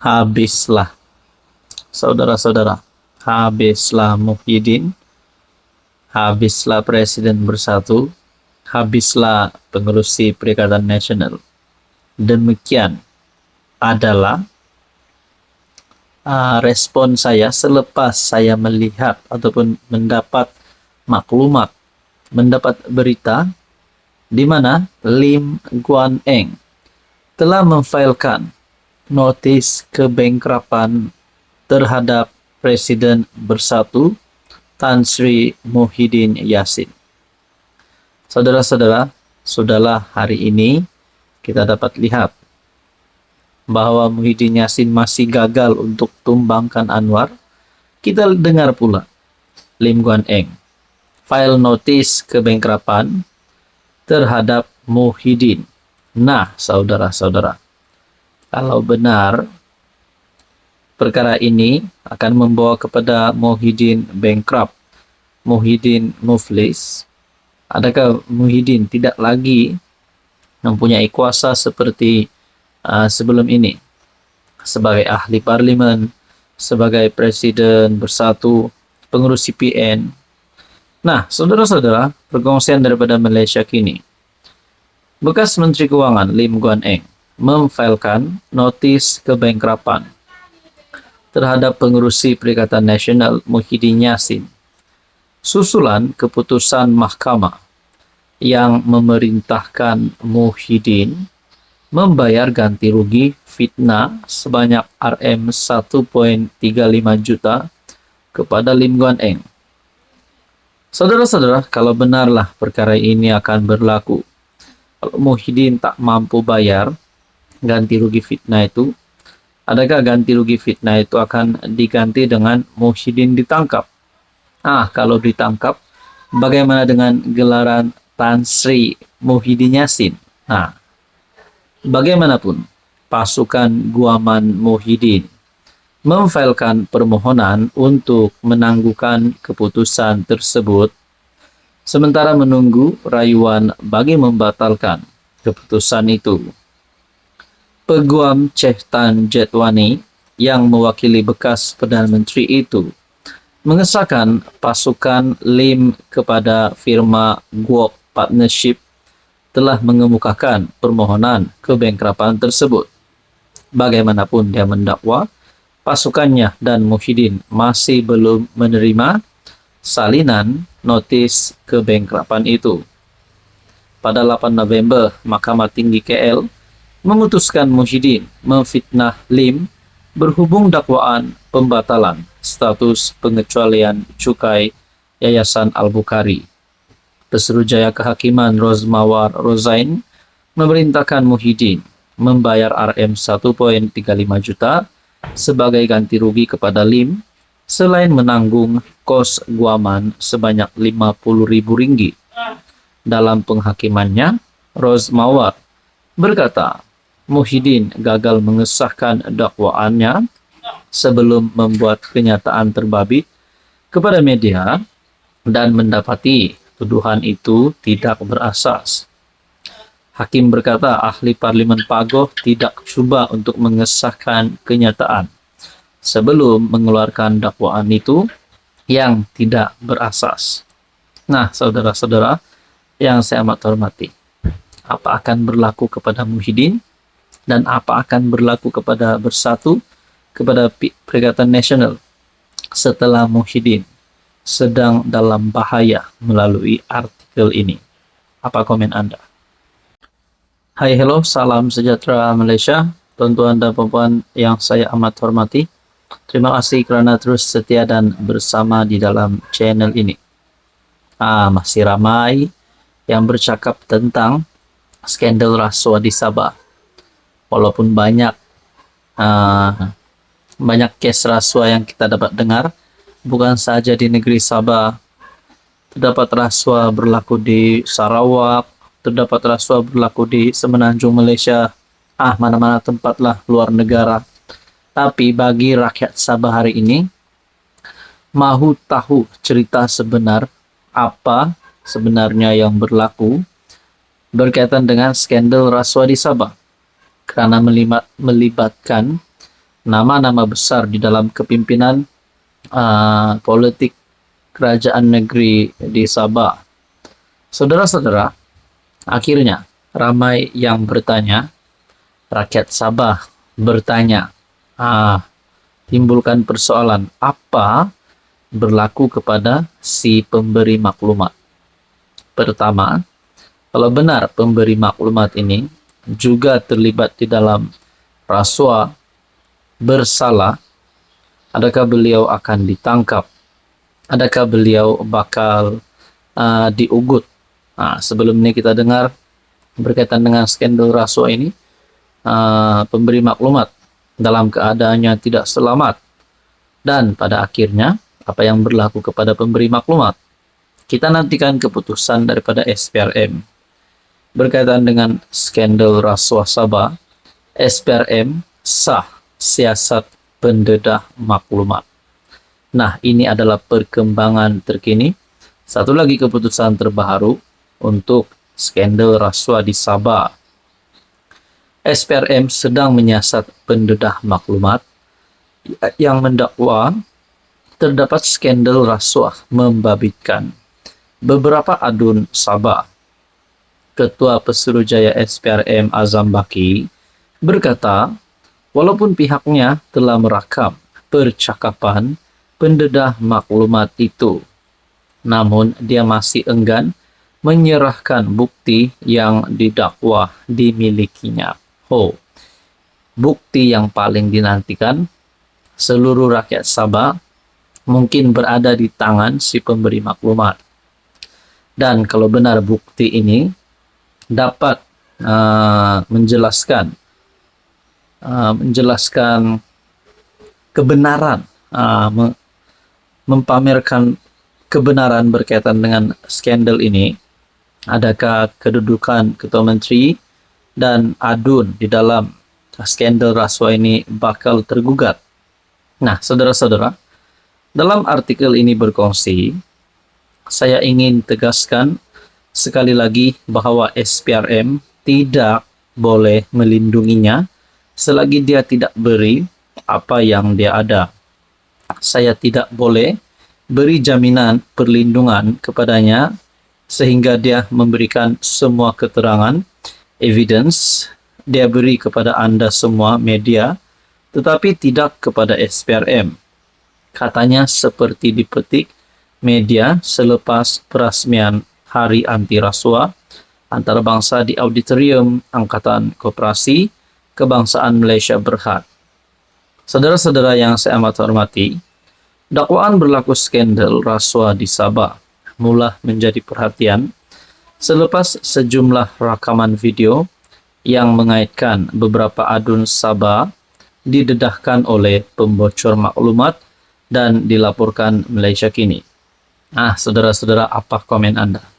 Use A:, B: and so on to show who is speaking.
A: Habislah, saudara-saudara, habislah Muhyiddin, habislah Presiden Bersatu, habislah pengurusi Perikatan Nasional. Demikian adalah respon saya selepas saya melihat ataupun mendapat maklumat, mendapat berita di mana Lim Guan Eng telah memfailkan notis kebankrapan terhadap Presiden Bersatu Tan Sri Muhyiddin Yassin. Saudara-saudara, sudahlah hari ini kita dapat lihat bahwa Muhyiddin Yassin masih gagal untuk tumbangkan Anwar. Kita dengar pula Lim Guan Eng file notis kebankrapan terhadap Muhyiddin. Nah, saudara-saudara, kalau benar perkara ini akan membawa kepada Muhyiddin bankrupt, Muhyiddin muflis, adakah Muhyiddin tidak lagi mempunyai kuasa seperti sebelum ini sebagai ahli parlimen, sebagai Presiden Bersatu, pengurus CPN? Nah, saudara-saudara, perkongsian daripada Malaysia kini. Bekas Menteri Keuangan Lim Guan Eng memfailkan notis kebankrapan terhadap pengurusi Perikatan Nasional Muhyiddin Yassin. Susulan keputusan mahkamah yang memerintahkan Muhyiddin membayar ganti rugi fitnah sebanyak RM1.35 juta kepada Lim Guan Eng. Saudara-saudara, kalau benarlah perkara ini akan berlaku, kalau Muhyiddin tak mampu bayar ganti rugi fitnah itu, adakah ganti rugi fitnah itu akan diganti dengan Muhyiddin ditangkap? Kalau ditangkap, bagaimana dengan gelaran Tan Sri Muhyiddin Yassin? Bagaimanapun, pasukan guaman Muhyiddin memfailkan permohonan untuk menangguhkan keputusan tersebut, sementara menunggu rayuan bagi membatalkan keputusan itu. Peguam Chek Tan Jetwani yang mewakili bekas Perdana Menteri itu mengesahkan pasukan Lim kepada firma Guok Partnership telah mengemukakan permohonan kebankrapan tersebut. Bagaimanapun dia mendakwa, pasukannya dan Muhyiddin masih belum menerima salinan notis kebankrapan itu. Pada 8 November, Mahkamah Tinggi KL memutuskan Muhyiddin memfitnah Lim berhubung dakwaan pembatalan status pengecualian cukai Yayasan Al-Bukhari. Pesuruhjaya Kehakiman Rozmawar Rozain memerintahkan Muhyiddin membayar RM1.35 juta sebagai ganti rugi kepada Lim, selain menanggung kos guaman sebanyak RM50.000. Dalam penghakimannya, Rozmawar berkata Muhyiddin gagal mengesahkan dakwaannya sebelum membuat kenyataan terbabit kepada media dan mendapati tuduhan itu tidak berasas. Hakim berkata ahli parlimen Pagoh tidak cuba untuk mengesahkan kenyataan sebelum mengeluarkan dakwaan itu yang tidak berasas. Nah, saudara-saudara yang saya amat hormati, apa akan berlaku kepada Muhyiddin dan apa akan berlaku kepada Bersatu, kepada Perikatan Nasional setelah Muhyiddin sedang dalam bahaya melalui artikel ini? Apa komen Anda? Hai, hello, salam sejahtera Malaysia, tuan-tuan dan puan-puan yang saya amat hormati. Terima kasih kerana terus setia dan bersama di dalam channel ini. Masih ramai yang bercakap tentang skandal rasuah di Sabah. Walaupun banyak kes rasuah yang kita dapat dengar, bukan saja di negeri Sabah, terdapat rasuah berlaku di Sarawak, terdapat rasuah berlaku di Semenanjung Malaysia, mana-mana tempat lah luar negara. Tapi bagi rakyat Sabah hari ini, mahu tahu cerita sebenar apa sebenarnya yang berlaku berkaitan dengan skandal rasuah di Sabah, kerana melibatkan nama-nama besar di dalam kepimpinan politik kerajaan negeri di Sabah. Saudara-saudara, akhirnya ramai yang bertanya, rakyat Sabah bertanya, timbulkan persoalan apa berlaku kepada si pemberi maklumat. Pertama, kalau benar pemberi maklumat ini juga terlibat di dalam rasuah, bersalah, adakah beliau akan ditangkap? Adakah beliau bakal diugut? Sebelum ini kita dengar berkaitan dengan skandal rasuah ini, pemberi maklumat dalam keadaannya tidak selamat. Dan pada akhirnya, apa yang berlaku kepada pemberi maklumat? Kita nantikan keputusan daripada SPRM. Berkaitan dengan skandal rasuah Sabah, SPRM sah siasat pendedah maklumat. Nah, ini adalah perkembangan terkini. Satu lagi keputusan terbaru untuk skandal rasuah di Sabah. SPRM sedang menyiasat pendedah maklumat yang mendakwa terdapat skandal rasuah membabitkan beberapa adun Sabah. Ketua Pesuruhjaya SPRM Azam Baki berkata, walaupun pihaknya telah merakam percakapan pendedah maklumat itu, namun dia masih enggan menyerahkan bukti yang didakwa dimilikinya. Bukti yang paling dinantikan seluruh rakyat Sabah mungkin berada di tangan si pemberi maklumat. Dan kalau benar bukti ini dapat menjelaskan kebenaran, mempamerkan kebenaran berkaitan dengan skandal ini, adakah kedudukan Ketua Menteri dan adun di dalam skandal rasuah ini bakal tergugat. Nah, saudara-saudara, dalam artikel ini berkongsi, saya ingin tegaskan sekali lagi bahwa SPRM tidak boleh melindunginya selagi dia tidak beri apa yang dia ada. Saya tidak boleh beri jaminan perlindungan kepadanya sehingga dia memberikan semua keterangan, evidence, dia beri kepada Anda semua media, tetapi tidak kepada SPRM. Katanya seperti dipetik media selepas perasmian Hari Anti Rasuah antarabangsa di Auditorium Angkatan Koperasi Kebangsaan Malaysia Berhad. Saudara-saudara yang saya amat hormati, dakwaan berlaku skandal rasuah di Sabah mula menjadi perhatian selepas sejumlah rakaman video yang mengaitkan beberapa adun Sabah didedahkan oleh pembocor maklumat dan dilaporkan Malaysia Kini. Saudara-saudara, apa komen Anda?